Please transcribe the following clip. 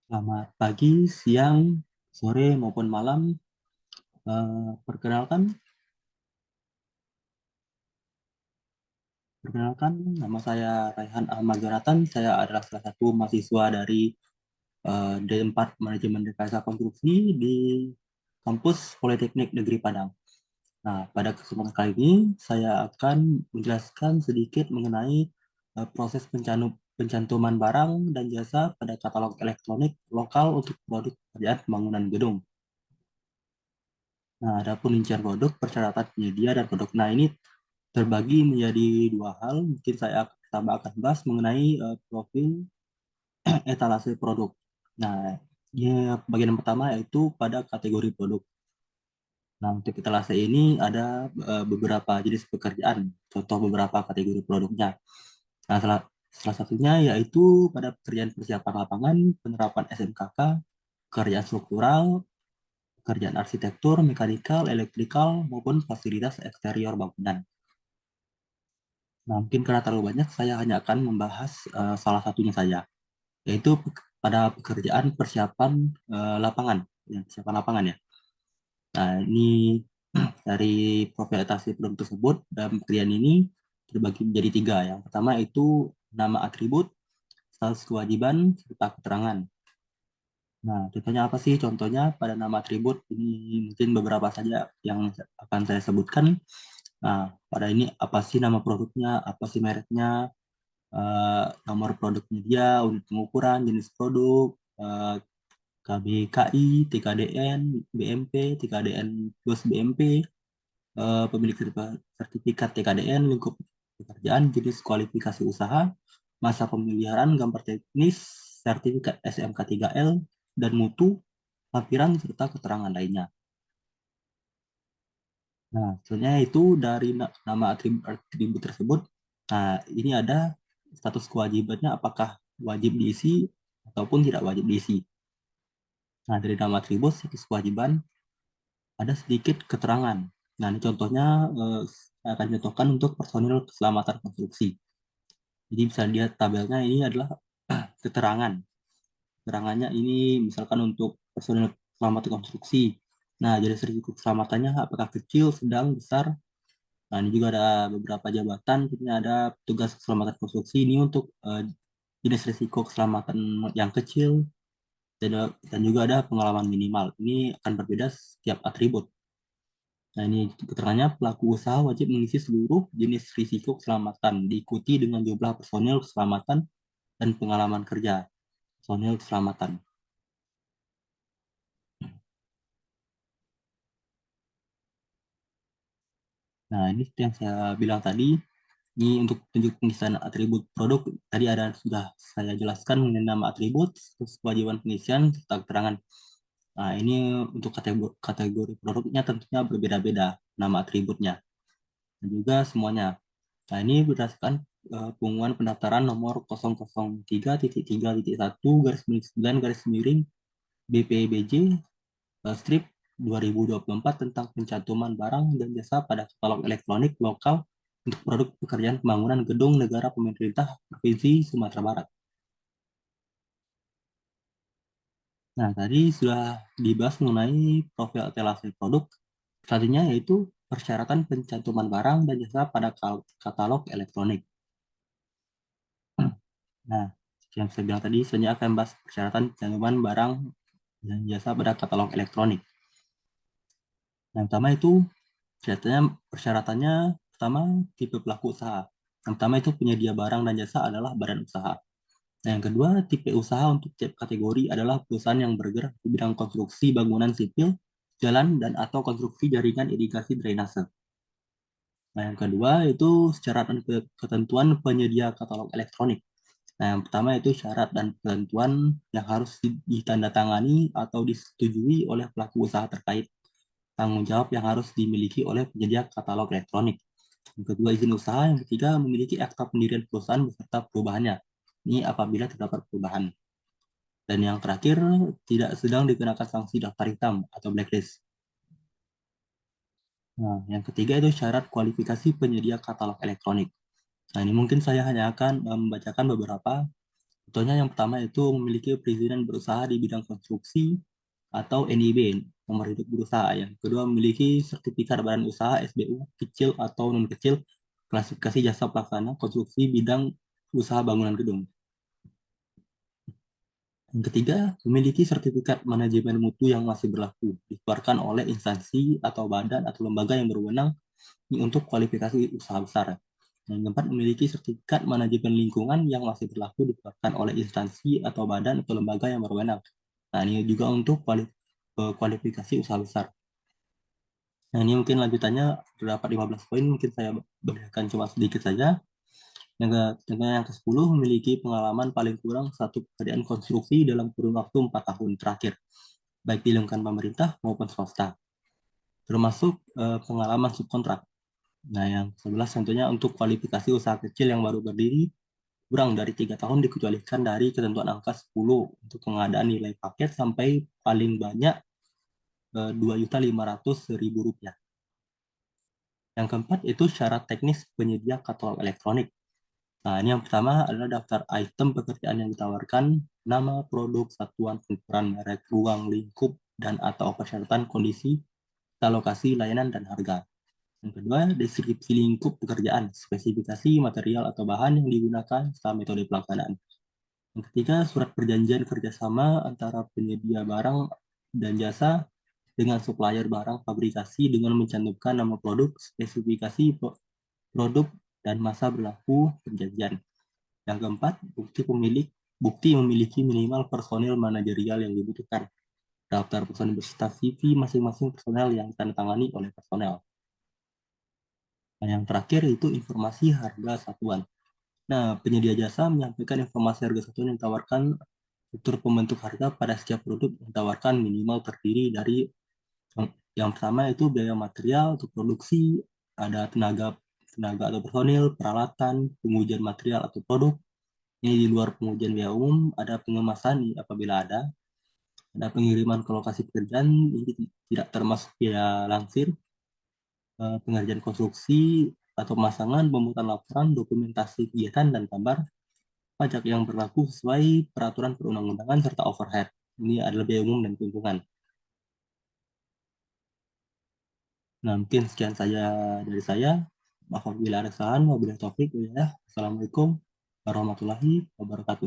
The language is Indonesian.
Selamat pagi, siang, sore, maupun malam. Perkenalkan, nama saya Raihan Ahmad Jonathan. Saya adalah salah satu mahasiswa dari D4 Manajemen Rekayasa Konstruksi di kampus Politeknik Negeri Padang. Nah, pada kesempatan kali ini saya akan menjelaskan sedikit mengenai proses pencantuman barang dan jasa pada katalog elektronik lokal untuk produk pekerjaan pembangunan gedung. Nah, ada rincian produk, persyaratan penyedia, dan produk. Nah, ini terbagi menjadi dua hal. Mungkin saya pertama akan bahas mengenai profil etalase produk. Nah, ya, bagian yang pertama yaitu pada kategori produk. Nah, untuk etalase ini ada beberapa jenis pekerjaan, contoh beberapa kategori produknya. Nah, salah satunya yaitu pada pekerjaan persiapan lapangan, penerapan SMKK, pekerjaan struktural, pekerjaan arsitektur, mekanikal, elektrikal, maupun fasilitas eksterior bangunan. Nah, mungkin karena terlalu banyak, saya hanya akan membahas salah satunya saja, yaitu pada pekerjaan persiapan lapangan, ya, persiapan lapangan ya. Nah, ini dari proprietasi produk tersebut dan pekerjaan ini terbagi menjadi tiga. Yang pertama itu nama atribut, status kewajiban, serta keterangan. Nah, contohnya apa sih? Contohnya pada nama atribut ini mungkin beberapa saja yang akan saya sebutkan. Nah, pada ini apa sih nama produknya, apa sih mereknya, nomor produknya dia, unit pengukuran, jenis produk, KBKI, TKDN, BMP, TKDN plus BMP, pemilik sertifikat TKDN, lingkup pekerjaan, jenis kualifikasi usaha, masa pemeliharaan, gambar teknis, sertifikat SMK3L, dan mutu, lampiran, serta keterangan lainnya. Nah, sebenarnya itu dari nama atribut tersebut. Nah, ini ada status kewajibannya apakah wajib diisi ataupun tidak wajib diisi. Nah, dari nama atribut status kewajiban ada sedikit keterangan. Nah, ini contohnya saya akan contohkan untuk personil keselamatan konstruksi. Jadi bisa lihat tabelnya ini adalah keterangan. Keterangannya ini misalkan untuk personil keselamatan konstruksi. Nah, jadi risiko keselamatannya apakah kecil, sedang, besar. Nah, ini juga ada beberapa jabatan. Ini ada petugas keselamatan konstruksi ini untuk jenis risiko keselamatan yang kecil dan juga ada pengalaman minimal. Ini akan berbeda setiap atribut. Nah, ini keterangannya pelaku usaha wajib mengisi seluruh jenis risiko keselamatan diikuti dengan jumlah personil keselamatan dan pengalaman kerja personil keselamatan. Nah, ini yang saya bilang tadi. Ini untuk tunjuk pengisian atribut produk. Tadi ada sudah saya jelaskan mengenai nama atribut, terus kewajiban pengisian, serta keterangan. Nah, ini untuk kategori produknya tentunya berbeda-beda nama atributnya. Dan juga semuanya. Nah, ini berdasarkan pengumuman pendaftaran nomor 003.3.1 garis miring 9 garis miring BPBJ strip 2024 tentang pencantuman barang dan jasa pada katalog elektronik lokal untuk produk pekerjaan pembangunan gedung negara pemerintah Provinsi Sumatera Barat. Nah, tadi sudah dibahas mengenai profil etalase produk. Selanjutnya yaitu persyaratan pencantuman barang dan jasa pada katalog elektronik. Nah, yang saya bilang tadi, selanjutnya akan membahas persyaratan pencantuman barang dan jasa pada katalog elektronik. Yang pertama itu persyaratannya pertama tipe pelaku usaha. Yang pertama itu penyedia barang dan jasa adalah badan usaha. Nah, yang kedua tipe usaha untuk tiap kategori adalah perusahaan yang bergerak di bidang konstruksi bangunan sipil, jalan dan atau konstruksi jaringan irigasi drainase. Nah, yang kedua itu syarat dan ketentuan penyedia katalog elektronik. Nah, yang pertama itu syarat dan ketentuan yang harus ditandatangani atau disetujui oleh pelaku usaha terkait. Tanggung jawab yang harus dimiliki oleh penyedia katalog elektronik. Yang kedua, izin usaha. Yang ketiga, memiliki akta pendirian perusahaan beserta perubahannya. Ini apabila terdapat perubahan. Dan yang terakhir, tidak sedang dikenakan sanksi daftar hitam atau blacklist. Nah, yang ketiga itu syarat kualifikasi penyedia katalog elektronik. Nah, ini mungkin saya hanya akan membacakan beberapa. Contohnya yang pertama itu memiliki perizinan berusaha di bidang konstruksi atau NIB, nomor induk berusaha. Yang kedua memiliki sertifikat badan usaha SBU kecil atau non kecil, klasifikasi jasa pelaksana konstruksi bidang usaha bangunan gedung. Yang ketiga, memiliki sertifikat manajemen mutu yang masih berlaku, dikeluarkan oleh instansi atau badan atau lembaga yang berwenang untuk kualifikasi usaha besar. Yang keempat, memiliki sertifikat manajemen lingkungan yang masih berlaku, dikeluarkan oleh instansi atau badan atau lembaga yang berwenang. Nah, ini juga untuk kualifikasi usaha besar. Nah, ini mungkin lanjutannya terdapat 15 poin, mungkin saya berikan cuma sedikit saja. Yang ke-10, memiliki pengalaman paling kurang satu pekerjaan konstruksi dalam kurun waktu 4 tahun terakhir, baik di lingkungan pemerintah maupun swasta, termasuk pengalaman subkontrak. Nah, yang 11 tentunya untuk kualifikasi usaha kecil yang baru berdiri, kurang dari 3 tahun dikecualikan dari ketentuan angka 10 untuk pengadaan nilai paket sampai paling banyak Rp2.500.000. Yang keempat itu syarat teknis penyedia katalog elektronik. Nah, ini yang pertama adalah daftar item pekerjaan yang ditawarkan, nama produk, satuan pengukuran merek, ruang lingkup, dan atau persyaratan kondisi, lokasi, layanan, dan harga. Yang kedua, deskripsi lingkup pekerjaan, spesifikasi material atau bahan yang digunakan, serta metode pelaksanaan. Yang ketiga, surat perjanjian kerjasama antara penyedia barang dan jasa dengan supplier barang fabrikasi dengan mencantumkan nama produk, spesifikasi produk, dan masa berlaku perjanjian. Yang keempat, bukti memiliki minimal personil manajerial yang dibutuhkan. Daftar personil beserta CV masing-masing personel yang ditandatangani oleh personel. Nah, yang terakhir itu informasi harga satuan. Nah, penyedia jasa menyampaikan informasi harga satuan yang ditawarkan, struktur pembentuk harga pada setiap produk yang ditawarkan minimal terdiri dari yang pertama itu biaya material untuk produksi, ada tenaga tenaga atau personil, peralatan, pengujian material atau produk. Ini di luar pengujian biaya umum, ada pengemasan apabila ada pengiriman ke lokasi pekerjaan, ini tidak termasuk biaya langsir, pengerjaan konstruksi atau pemasangan, pembuatan laporan, dokumentasi kegiatan, dan kabar, pajak yang berlaku sesuai peraturan perundang-undangan, serta overhead. Ini adalah biaya umum dan keuntungan. Nah, mungkin sekian saja dari saya. Apabila ada kesalahan, wabillahi taufik. Assalamualaikum warahmatullahi wabarakatuh.